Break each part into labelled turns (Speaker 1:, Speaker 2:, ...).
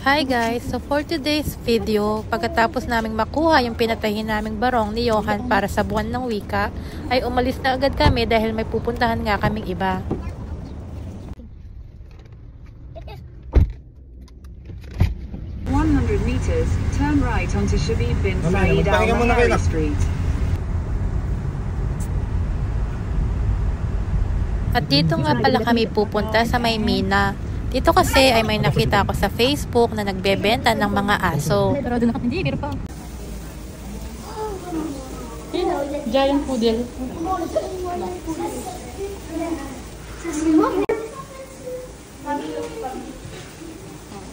Speaker 1: Hi guys! So for today's video, pagkatapos naming makuha yung pinatahin naming barong ni Johan para sa buwan ng wika, ay umalis na agad kami dahil may pupuntahan nga kaming iba.
Speaker 2: Meters, turn right onto Shabib bin Saeed Al Mahari Street.
Speaker 1: At dito nga pala kami pupunta sa Maymina. Dito kasi ay may nakita ako sa Facebook na nagbebenta ng mga aso.
Speaker 3: Pero doon hindi, pero pa. Giant poodle.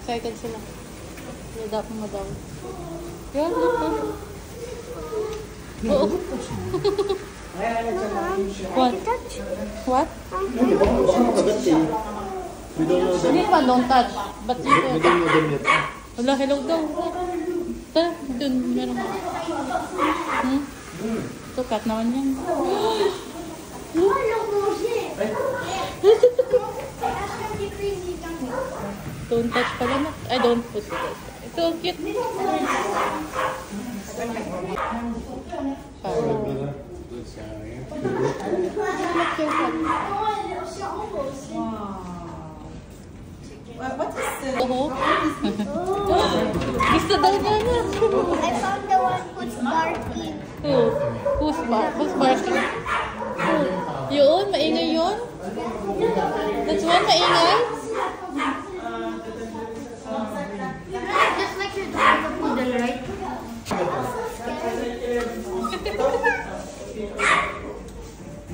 Speaker 3: Excited sila. Madap mo daw. Yan, oo. What? What? Hindi pa, don't touch. But you can. Wala, hello daw. Tara, dun, meron mo. Ito, cat naman yan. Don't touch pala na. I don't put it. Ito, cute.
Speaker 4: What is this?
Speaker 1: Gusto daw niya na.
Speaker 4: I found the one who's barking.
Speaker 1: Who? Who's barking? Yun? Maingay yun? That's one maingay?
Speaker 4: Just like your dog, the poodle, right?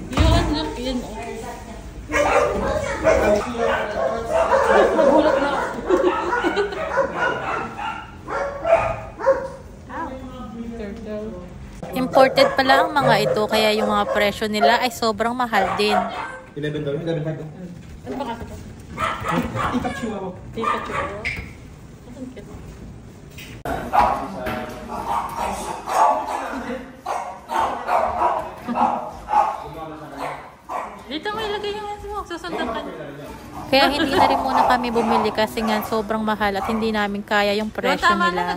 Speaker 1: Yun, look, yun. Magulat na. Imported pala ang mga ito, kaya yung mga presyo nila ay sobrang mahal din.
Speaker 5: 11 daw, 11 daw.
Speaker 3: Ano ba kasi ito?
Speaker 5: Pikachu ako.
Speaker 3: Pikachu.
Speaker 1: Dito mo ilagay yung hands mo, susundan ka. Kaya hindi na rin muna kami bumili kasi nga sobrang mahal at hindi namin kaya yung presyo nila.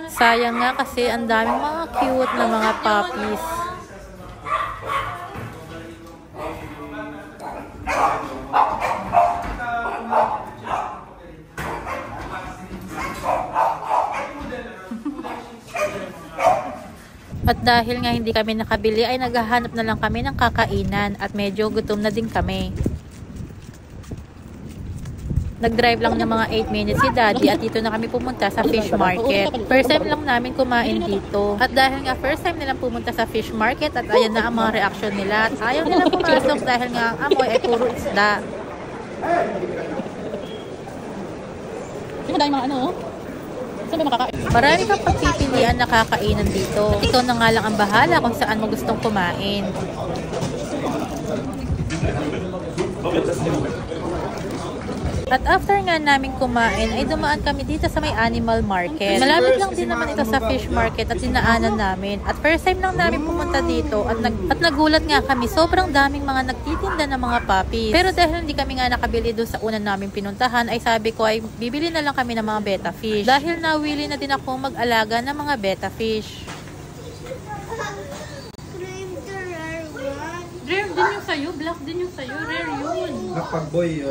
Speaker 1: Sayang nga kasi ang daming mga cute na mga puppies. At dahil nga hindi kami nakabili ay naghahanap na lang kami ng kakainan at medyo gutom na din kami. Nag-drive lang ng mga 8 minutes si Daddy at dito na kami pumunta sa fish market. First time lang namin kumain dito. At dahil nga first time nilang pumunta sa fish market at ayan na ang mga reaksyon nila. At ayaw nilang pumasok dahil nga ang amoy ay puro isda.
Speaker 3: Hindi mo dahil mga ano, saan ba makakain?
Speaker 1: Marami kang pagpipilian na kakainan dito. At ikaw na nga lang ang bahala kung saan mo gustong kumain. At after nga namin kumain, ay dumaan kami dito sa may animal market. Malapit lang din naman ito sa fish market at dinaanan namin. At first time lang namin pumunta dito at nagulat nga kami. Sobrang daming mga nagtitinda ng mga puppies. Pero dahil hindi kami nga nakabili doon sa una namin pinuntahan, ay sabi ko ay bibili na lang kami ng mga betta fish. Dahil nawili na din ako mag-alaga ng mga betta fish.
Speaker 3: Rare din yung sayo, black din yung sayo, rare yun.
Speaker 5: Black pag boy,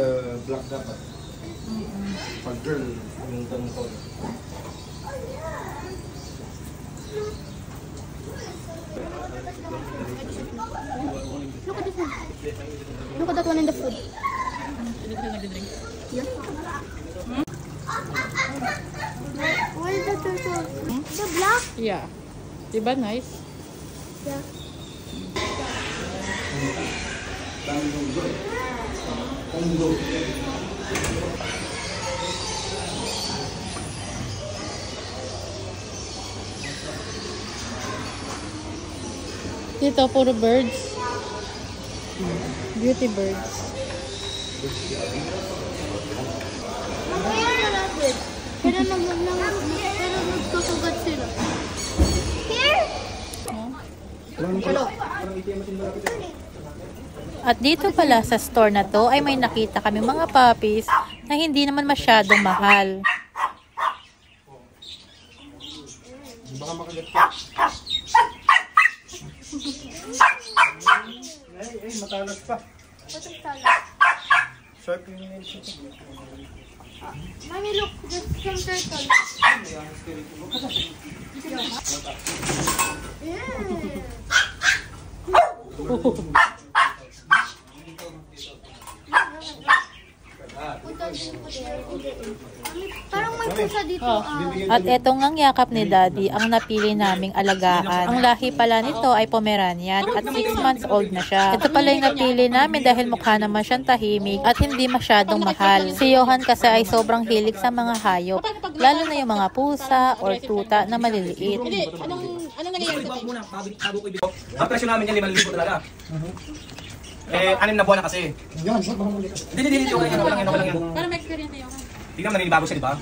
Speaker 5: black dapat. Pag girl, yung tanong ko.
Speaker 4: Look at this one. Look at that one in the food. Yeah. What is the turtle? The black?
Speaker 3: Yeah. Diba nice?
Speaker 4: Yeah.
Speaker 3: Dito, puro birds. Beauty birds.
Speaker 4: Kaya na natin. Pero nagkusugat sila. Here? Hello.
Speaker 1: At dito pala sa store na to ay may nakita kami mga puppies na hindi naman masyadong mahal.
Speaker 5: makagat ka. Ay, matalas pa.
Speaker 4: What's salad?
Speaker 5: Sharp yung nails ito.
Speaker 4: Mommy, look, there's some turtle. Parang may pusa dito.
Speaker 1: At etong ang yakap ni Daddy ang napili naming alagaan. Ang lahi pala nito ay Pomeranian at 6 months old na siya. Ito pala yung napili namin dahil mukha naman siyang tahimik at hindi masyadong mahal. Si Johan kasi ay sobrang hilig sa mga hayop, lalo na yung mga pusa or tuta na maliliit.
Speaker 3: Anong nangyayari sa tayo?
Speaker 6: Ang presyo namin yan 5,000 talaga. Eh, 6 na buwan na kasi.
Speaker 5: Yan, saan ba muli ka?
Speaker 6: Hindi, okay lang yan.
Speaker 3: Para may experience na Johan.
Speaker 6: Tingnan mo, naninibago siya, di ba?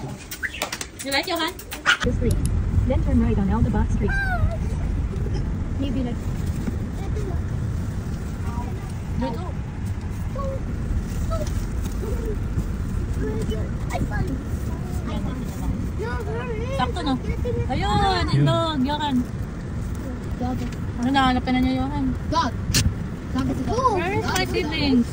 Speaker 3: You like Johan?
Speaker 2: The street. Then turn right on Aldabot Street.
Speaker 4: Maybe like...
Speaker 3: Dito. Sakto no? Ayun, itlog, Johan. Ano nahanap ka na niya, Johan?
Speaker 4: God! Oh!
Speaker 3: Where is my siblings?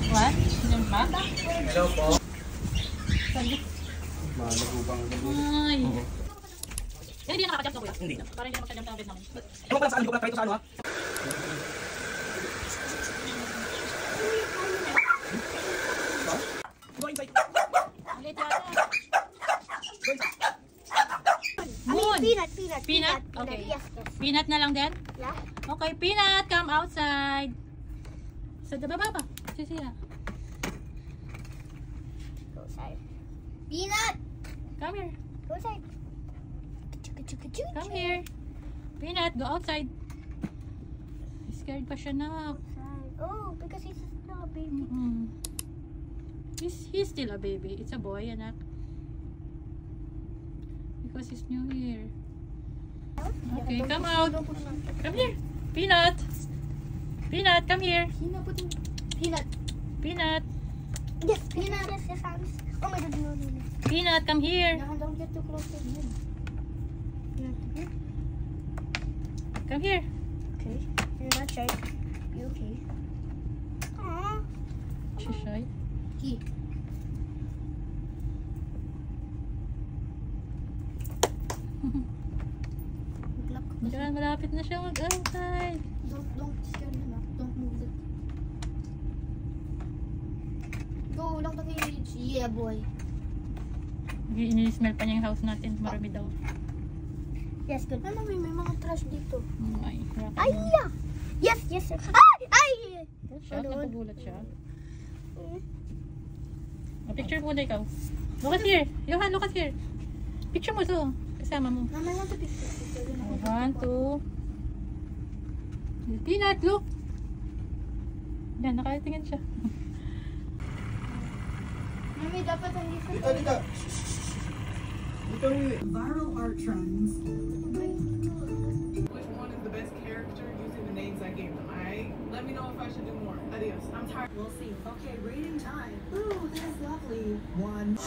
Speaker 3: What? Diyan pa?
Speaker 6: Hello po.
Speaker 3: Ay. Hindi na nakajump na kuya?
Speaker 6: Hindi.
Speaker 3: Parang hindi na makajump na bed namin.
Speaker 6: Ewan ko lang saan, hindi ko lang try ito sa ano ha. Go inside.
Speaker 3: Ulit yata.
Speaker 4: Moon! Peanut.
Speaker 3: Peanut? Okay.
Speaker 4: Yes, yes.
Speaker 3: Peanut na lang din?
Speaker 4: Yeah?
Speaker 3: Okay, Peanut, come outside. Sa baba pa. Sisiya.
Speaker 4: Go outside. Peanut!
Speaker 3: Come here.
Speaker 4: Go outside.
Speaker 3: Come here. Peanut, go outside. Scared pa siya na.
Speaker 4: Oh, because he's still a baby.
Speaker 3: He's still a baby. It's a boy, anak. Because he's new here. Okay, come out. Come here. Peanut. Peanut, come here.
Speaker 4: Peanut.
Speaker 3: Peanut.
Speaker 4: Yes, peanut. Yes, hands. Oh my god, no.
Speaker 3: Peanut, come here.
Speaker 4: Don't get too close to him.
Speaker 3: Come here.
Speaker 4: Okay. You're not shy. You okay? Aww.
Speaker 3: She's shy.
Speaker 4: Key.
Speaker 3: Diyan, malapit na siya mag-outside.
Speaker 4: Don't scare him up. Don't move it. Go lang tayo. Yeah, boy.
Speaker 3: Ini-smell pa niya yung house natin. Marami daw.
Speaker 4: Yes, good. Ano, may mga trash dito.
Speaker 3: Ay,
Speaker 4: Ay, yeah. Yes, yes. Ay!
Speaker 3: siya. Nagugulat siya. Picture muna ikaw. Look at here. Johan, look at here. Picture mo to. Kasama mo.
Speaker 4: Mama, want to picture.
Speaker 3: 1, 2. Peanut, look. Yan, nakatingin siya.
Speaker 4: Mami, dapat hindi sa...
Speaker 5: Dito.
Speaker 7: Viral art trends.
Speaker 8: Which one is the best character using the names I gave them, alright? Let me know if I should do more. Adios. I'm tired.
Speaker 7: We'll see. Okay, reading time. Ooh, that's lovely. 1.